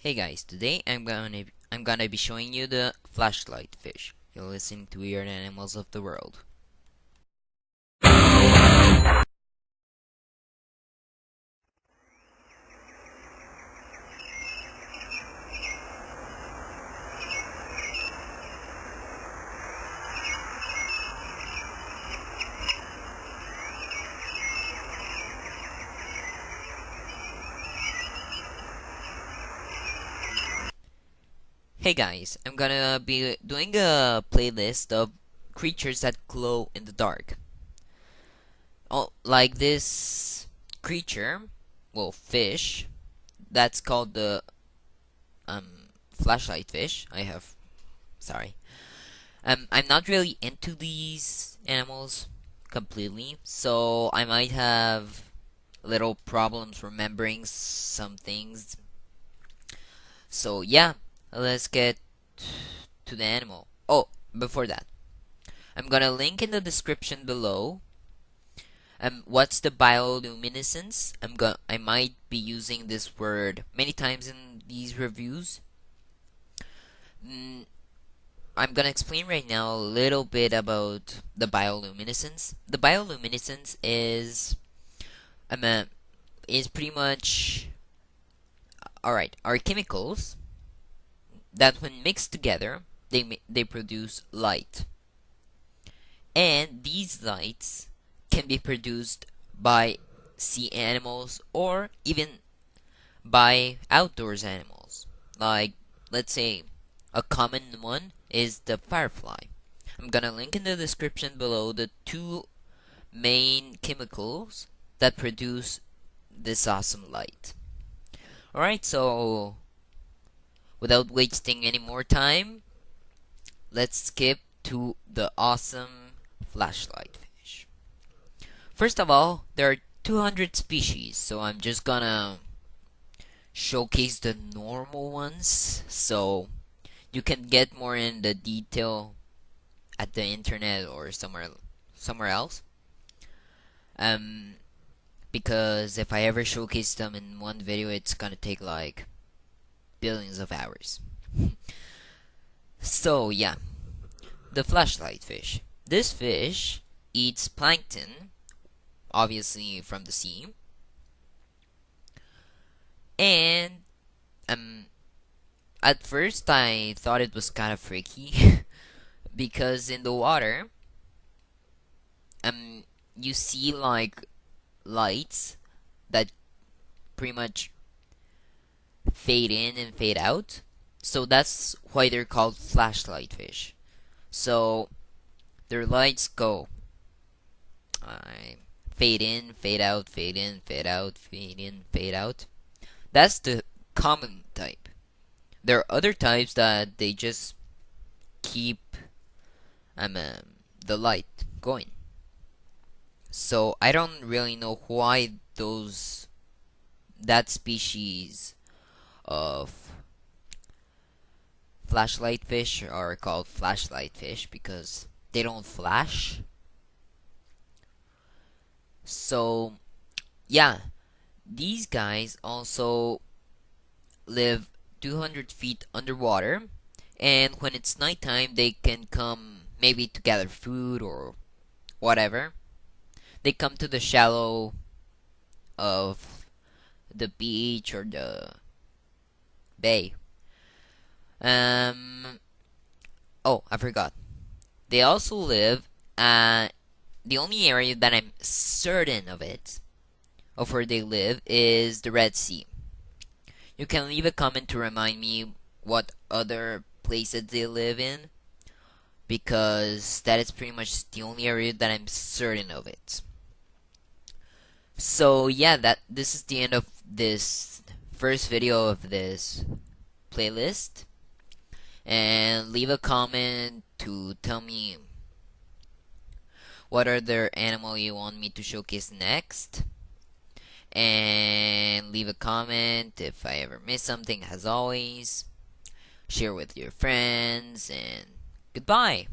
Hey guys, today I'm gonna be showing you the flashlight fish. You're listening to Weird Animals of the World. Hey guys, I'm gonna be doing a playlist of creatures that glow in the dark. Oh, like this creature, well, fish, that's called the flashlight fish. Sorry. I'm not really into these animals completely, so I might have little problems remembering some things. So yeah, let's get to the animal. Oh, before that, I'm gonna link in the description below. What's the bioluminescence? I might be using this word many times in these reviews. Mm, I'm gonna explain right now a little bit about the bioluminescence. The bioluminescence um, uh, is pretty much alright. Are chemicals that, when mixed together, they produce light, and these lights can be produced by sea animals or even by outdoors animals. Like, let's say a common one is the firefly. I'm gonna link in the description below the two main chemicals that produce this awesome light. Alright, so without wasting any more time, let's skip to the awesome flashlight fish. First of all, there are 200 species, so I'm just gonna showcase the normal ones so you can get more in the detail at the internet or somewhere else. Um because if I ever showcase them in one video, it's gonna take like billions of hours. So yeah, the flashlight fish. This fish eats plankton, obviously from the sea, and um at first I thought it was kind of freaky because in the water um you see like lights that pretty much fade in and fade out. So that's why they're called flashlight fish. So their lights go fade in, fade out, fade in, fade out, fade in, fade out. That's the common type. There are other types that they just keep the light going. So I don't really know why those that species of flashlight fish are called flashlight fish because they don't flash. So yeah, these guys also live 200 feet underwater, and when it's nighttime, they can come maybe to gather food or whatever. They come to the shallow of the beach or the bay. Um. Oh, I forgot. They also live at the only area that I'm certain of where they live is the Red Sea. You can leave a comment to remind me what other places they live in, because that is pretty much the only area that I'm certain of it. So yeah, that this is the end of this first video of this playlist, and leave a comment to tell me what other animal you want me to showcase next, and leave a comment if I ever miss something. As always, share with your friends, and goodbye.